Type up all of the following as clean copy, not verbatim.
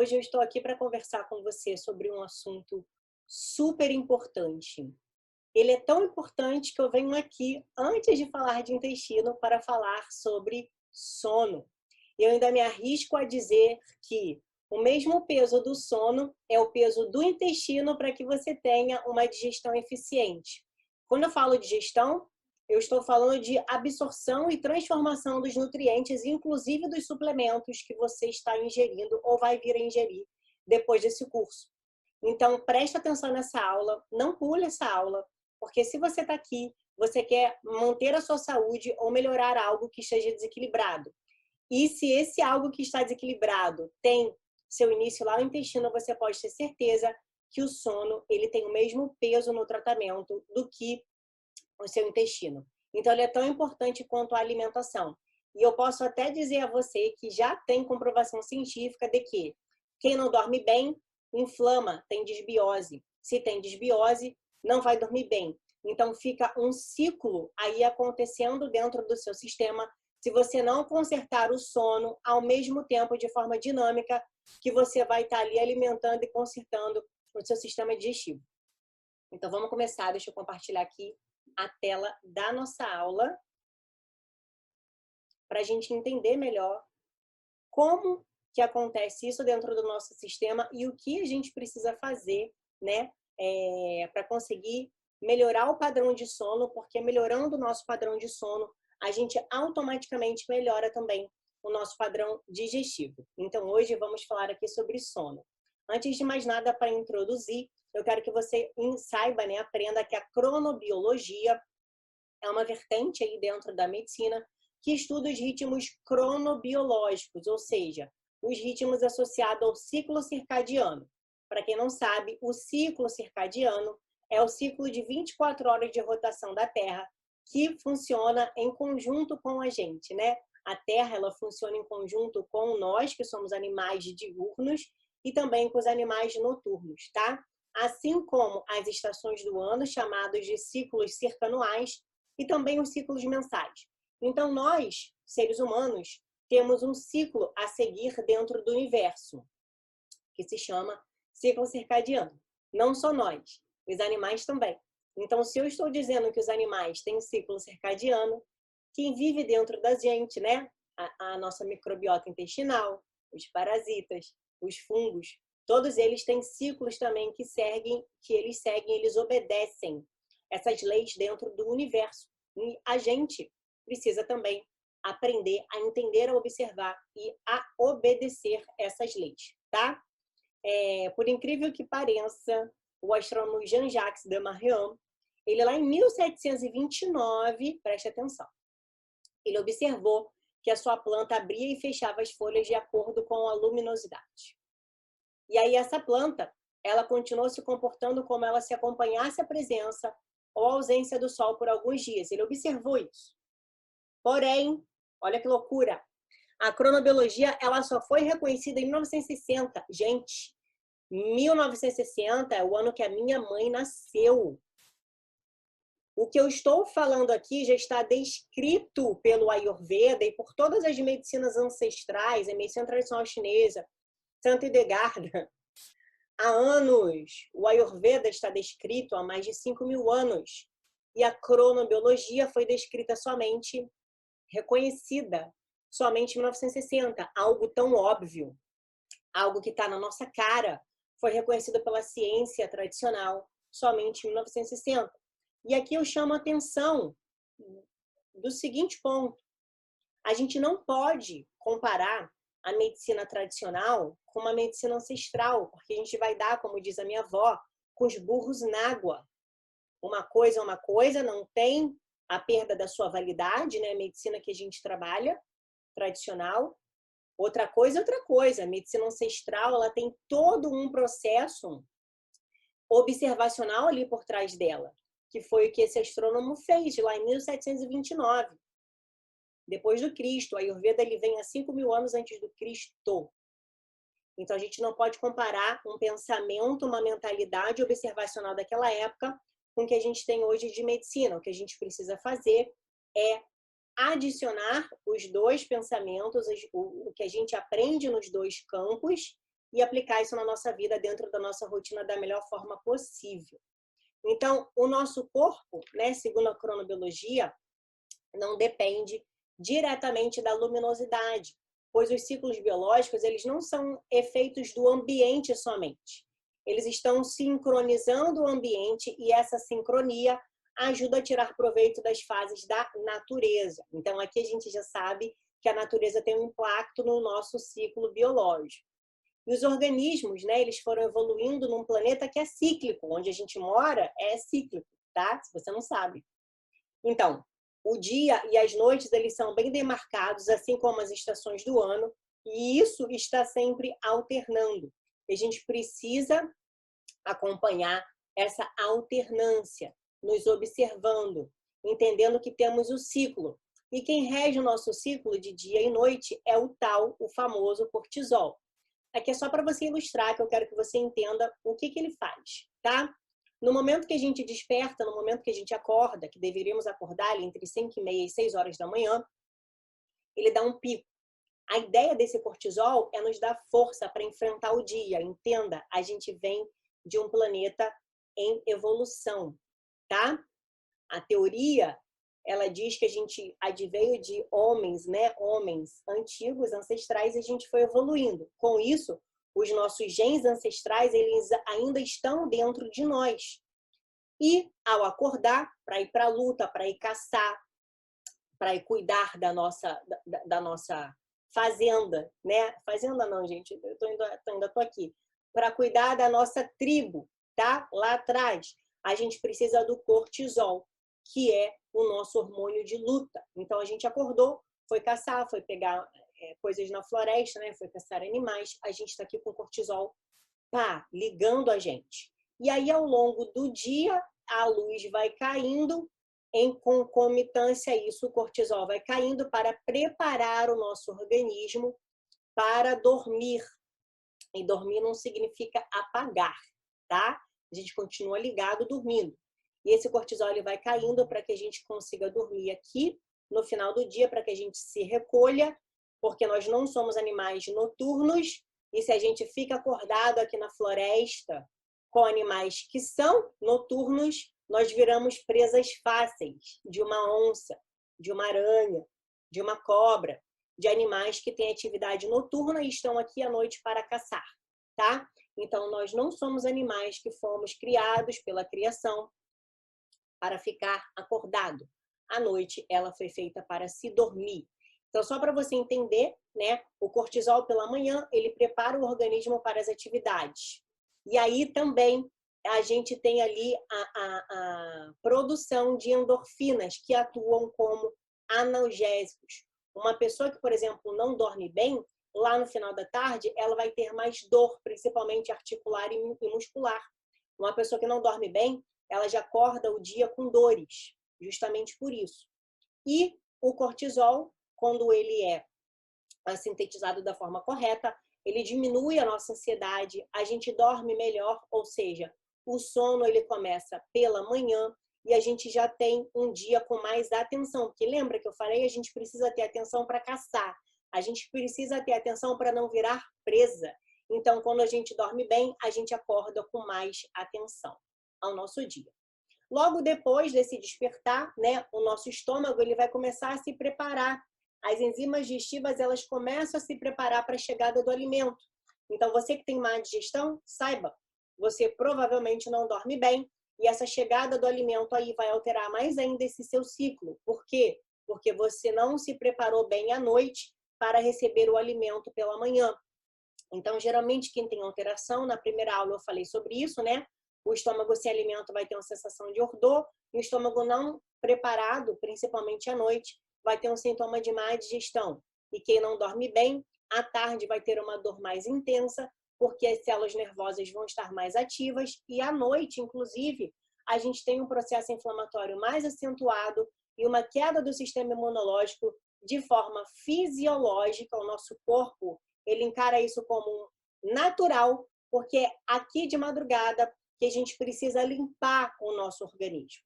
Hoje eu estou aqui para conversar com você sobre um assunto super importante. Ele é tão importante que eu venho aqui, antes de falar de intestino, para falar sobre sono. Eu ainda me arrisco a dizer que o mesmo peso do sono é o peso do intestino para que você tenha uma digestão eficiente. Quando eu falo digestão, eu estou falando de absorção e transformação dos nutrientes, inclusive dos suplementos que você está ingerindo ou vai vir a ingerir depois desse curso. Então, preste atenção nessa aula, não pule essa aula, porque se você está aqui, você quer manter a sua saúde ou melhorar algo que esteja desequilibrado. E se esse algo que está desequilibrado tem seu início lá no intestino, você pode ter certeza que o sono ele tem o mesmo peso no tratamento do que o seu intestino. Então, ele é tão importante quanto a alimentação. E eu posso até dizer a você que já tem comprovação científica de que quem não dorme bem, inflama, tem desbiose. Se tem desbiose, não vai dormir bem. Então, fica um ciclo aí acontecendo dentro do seu sistema se você não consertar o sono ao mesmo tempo, de forma dinâmica, que você vai estar ali alimentando e consertando o seu sistema digestivo. Então, vamos começar. Deixa eu compartilhar aqui a tela da nossa aula para a gente entender melhor como que acontece isso dentro do nosso sistema e o que a gente precisa fazer, né, para conseguir melhorar o padrão de sono, porque melhorando o nosso padrão de sono, a gente automaticamente melhora também o nosso padrão digestivo. Então, hoje vamos falar aqui sobre sono. Antes de mais nada, para introduzir, eu quero que você saiba, né, aprenda que a cronobiologia é uma vertente aí dentro da medicina que estuda os ritmos cronobiológicos, ou seja, os ritmos associados ao ciclo circadiano. Para quem não sabe, o ciclo circadiano é o ciclo de 24 horas de rotação da Terra que funciona em conjunto com a gente, né? A Terra, ela funciona em conjunto com nós, que somos animais diurnos, e também com os animais noturnos, tá? Assim como as estações do ano, chamados de ciclos circanuais, e também os ciclos mensais. Então, nós, seres humanos, temos um ciclo a seguir dentro do universo, que se chama ciclo circadiano. Não só nós, os animais também. Então, se eu estou dizendo que os animais têm um ciclo circadiano, quem vive dentro da gente, né? A nossa microbiota intestinal, os parasitas, os fungos, todos eles têm ciclos também eles obedecem essas leis dentro do universo. E a gente precisa também aprender a entender, a observar e a obedecer essas leis, tá? Por incrível que pareça, o astrônomo Jean-Jacques de Marion, ele lá em 1729, preste atenção, ele observou que a sua planta abria e fechava as folhas de acordo com a luminosidade. E aí essa planta, ela continuou se comportando como ela se acompanhasse a presença ou a ausência do sol por alguns dias. Ele observou isso. Porém, olha que loucura, a cronobiologia ela só foi reconhecida em 1960. Gente, 1960 é o ano que a minha mãe nasceu. O que eu estou falando aqui já está descrito pelo Ayurveda e por todas as medicinas ancestrais, a medicina tradicional chinesa, Santa Hildegard. Há anos, o Ayurveda está descrito há mais de 5.000 anos. E a cronobiologia foi descrita somente, reconhecida somente em 1960. Algo tão óbvio, algo que está na nossa cara, foi reconhecido pela ciência tradicional somente em 1960. E aqui eu chamo a atenção do seguinte ponto. A gente não pode comparar a medicina tradicional com uma medicina ancestral, porque a gente vai dar, como diz a minha avó, com os burros na água. Uma coisa é uma coisa, não tem a perda da sua validade, né? A medicina que a gente trabalha, tradicional. Outra coisa é outra coisa. A medicina ancestral, ela tem todo um processo observacional ali por trás dela, que foi o que esse astrônomo fez lá em 1729. Depois do Cristo, a Ayurveda ele vem há 5.000 anos antes do Cristo. Então, a gente não pode comparar um pensamento, uma mentalidade observacional daquela época com o que a gente tem hoje de medicina. O que a gente precisa fazer é adicionar os dois pensamentos, o que a gente aprende nos dois campos, e aplicar isso na nossa vida, dentro da nossa rotina, da melhor forma possível. Então, o nosso corpo, né, segundo a cronobiologia, não depende diretamente da luminosidade, pois os ciclos biológicos, eles não são efeitos do ambiente somente. Eles estão sincronizando o ambiente e essa sincronia ajuda a tirar proveito das fases da natureza. Então, aqui a gente já sabe que a natureza tem um impacto no nosso ciclo biológico. E os organismos, né, eles foram evoluindo num planeta que é cíclico, onde a gente mora é cíclico, tá? Se você não sabe. Então, o dia e as noites, eles são bem demarcados, assim como as estações do ano, e isso está sempre alternando. A gente precisa acompanhar essa alternância, nos observando, entendendo que temos o ciclo. E quem rege o nosso ciclo de dia e noite é o famoso cortisol. Aqui é só para você ilustrar, que eu quero que você entenda o que ele faz, tá? No momento que a gente desperta, no momento que a gente acorda, que deveríamos acordar ali entre 5h30 e 6 horas da manhã, ele dá um pico. A ideia desse cortisol é nos dar força para enfrentar o dia. Entenda, a gente vem de um planeta em evolução, tá? A teoria, ela diz que a gente adveio de homens, né? Homens antigos, ancestrais, e a gente foi evoluindo. Com isso, os nossos genes ancestrais, eles ainda estão dentro de nós. E ao acordar, para ir para a luta, para ir caçar, para ir cuidar da nossa fazenda, né? Fazenda não, gente, ainda tô aqui. Para cuidar da nossa tribo, tá? Lá atrás, a gente precisa do cortisol, que é o nosso hormônio de luta. Então, a gente acordou, foi caçar, foi pegar coisas na floresta, né? Foi caçar animais. A gente está aqui com o cortisol, tá, ligando a gente. E aí, ao longo do dia, a luz vai caindo, em concomitância a isso, o cortisol vai caindo para preparar o nosso organismo para dormir. E dormir não significa apagar, tá? A gente continua ligado dormindo. E esse cortisol ele vai caindo para que a gente consiga dormir aqui no final do dia, para que a gente se recolha, porque nós não somos animais noturnos, e se a gente fica acordado aqui na floresta com animais que são noturnos, nós viramos presas fáceis de uma onça, de uma aranha, de uma cobra, de animais que têm atividade noturna e estão aqui à noite para caçar, tá? Então, nós não somos animais que fomos criados pela criação para ficar acordado. À noite, ela foi feita para se dormir. Então, só para você entender, né? O cortisol pela manhã, ele prepara o organismo para as atividades. E aí também a gente tem ali a produção de endorfinas que atuam como analgésicos. Uma pessoa que, por exemplo, não dorme bem, lá no final da tarde, ela vai ter mais dor, principalmente articular e muscular. Uma pessoa que não dorme bem, ela já acorda o dia com dores, justamente por isso. E o cortisol, quando ele é sintetizado da forma correta, ele diminui a nossa ansiedade, a gente dorme melhor, ou seja, o sono ele começa pela manhã e a gente já tem um dia com mais atenção. Porque lembra que eu falei, a gente precisa ter atenção para caçar, a gente precisa ter atenção para não virar presa. Então, quando a gente dorme bem, a gente acorda com mais atenção ao nosso dia. Logo depois desse despertar, né, o nosso estômago ele vai começar a se preparar. As enzimas digestivas elas começam a se preparar para a chegada do alimento. Então, você que tem má digestão, saiba, você provavelmente não dorme bem e essa chegada do alimento aí vai alterar mais ainda esse seu ciclo. Por quê? Porque você não se preparou bem à noite para receber o alimento pela manhã. Então, geralmente, quem tem alteração, na primeira aula eu falei sobre isso, né? O estômago sem alimento vai ter uma sensação de ordor, e o estômago não preparado, principalmente à noite, vai ter um sintoma de má digestão. E quem não dorme bem, à tarde vai ter uma dor mais intensa, porque as células nervosas vão estar mais ativas, e à noite, inclusive, a gente tem um processo inflamatório mais acentuado e uma queda do sistema imunológico de forma fisiológica. O nosso corpo ele encara isso como natural, porque é aqui de madrugada que a gente precisa limpar o nosso organismo.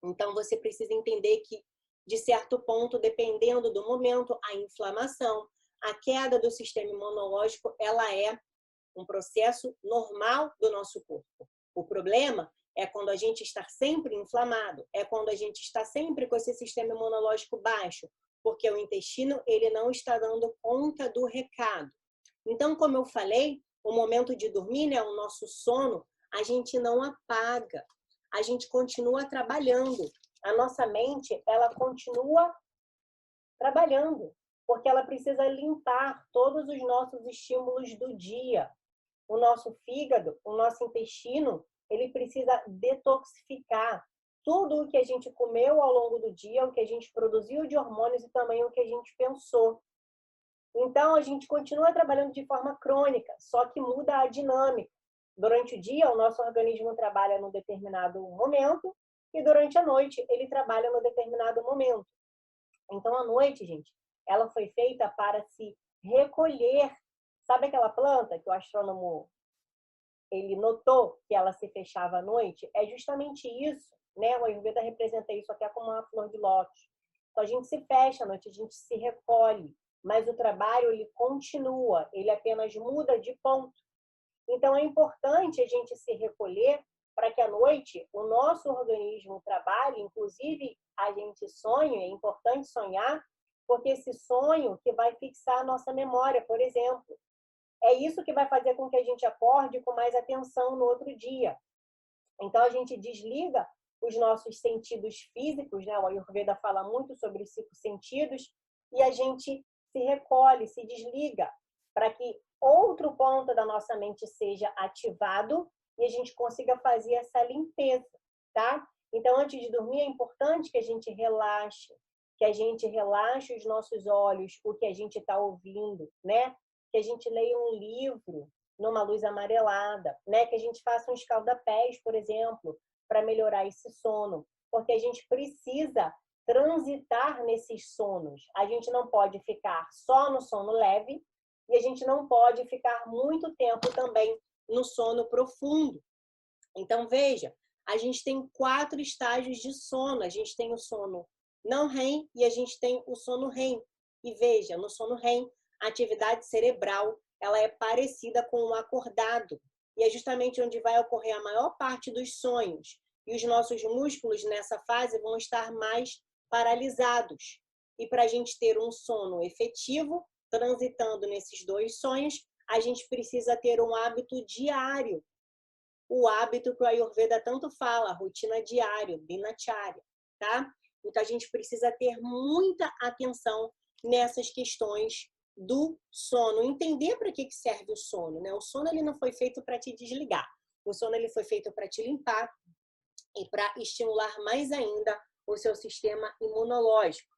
Então, você precisa entender que, de certo ponto, dependendo do momento, a inflamação, a queda do sistema imunológico, ela é um processo normal do nosso corpo. O problema é quando a gente está sempre inflamado, é quando a gente está sempre com esse sistema imunológico baixo, porque o intestino ele não está dando conta do recado. Então, como eu falei, o momento de dormir, né, o nosso sono, a gente não apaga, a gente continua trabalhando. A nossa mente, ela continua trabalhando, porque ela precisa limpar todos os nossos estímulos do dia. O nosso fígado, o nosso intestino, ele precisa detoxificar tudo o que a gente comeu ao longo do dia, o que a gente produziu de hormônios e também o que a gente pensou. Então, a gente continua trabalhando de forma crônica, só que muda a dinâmica. Durante o dia, o nosso organismo trabalha num determinado momento e durante a noite, ele trabalha num determinado momento. Então, a noite, gente, ela foi feita para se recolher. Sabe aquela planta que o astrônomo ele notou que ela se fechava à noite? É justamente isso, né? O Ayurveda representa isso até como uma flor de lótus. Então, a gente se fecha à noite, a gente se recolhe, mas o trabalho ele continua, ele apenas muda de ponto. Então, é importante a gente se recolher para que à noite o nosso organismo trabalhe, inclusive a gente sonhe, é importante sonhar, porque esse sonho que vai fixar a nossa memória, por exemplo. É isso que vai fazer com que a gente acorde com mais atenção no outro dia. Então, a gente desliga os nossos sentidos físicos, né? O Ayurveda fala muito sobre os 5 sentidos, e a gente se recolhe, se desliga, para que outro ponto da nossa mente seja ativado e a gente consiga fazer essa limpeza, tá? Então, antes de dormir, é importante que a gente relaxe os nossos olhos, o que a gente está ouvindo, né? Que a gente leia um livro numa luz amarelada, né? Que a gente faça um escaldapés, por exemplo, para melhorar esse sono, porque a gente precisa transitar nesses sonos. A gente não pode ficar só no sono leve e a gente não pode ficar muito tempo também no sono profundo. Então, veja, a gente tem 4 estágios de sono. A gente tem o sono não REM e a gente tem o sono REM. E veja, no sono REM, a atividade cerebral ela é parecida com o acordado. E é justamente onde vai ocorrer a maior parte dos sonhos. E os nossos músculos nessa fase vão estar mais paralisados. E para a gente ter um sono efetivo, transitando nesses 2 sonhos, a gente precisa ter um hábito diário. O hábito que o Ayurveda tanto fala, a rotina diária, dinacharya, tá? Então, a gente precisa ter muita atenção nessas questões do sono. Entender para que serve o sono, né? O sono ele não foi feito para te desligar. O sono ele foi feito para te limpar e para estimular mais ainda o seu sistema imunológico.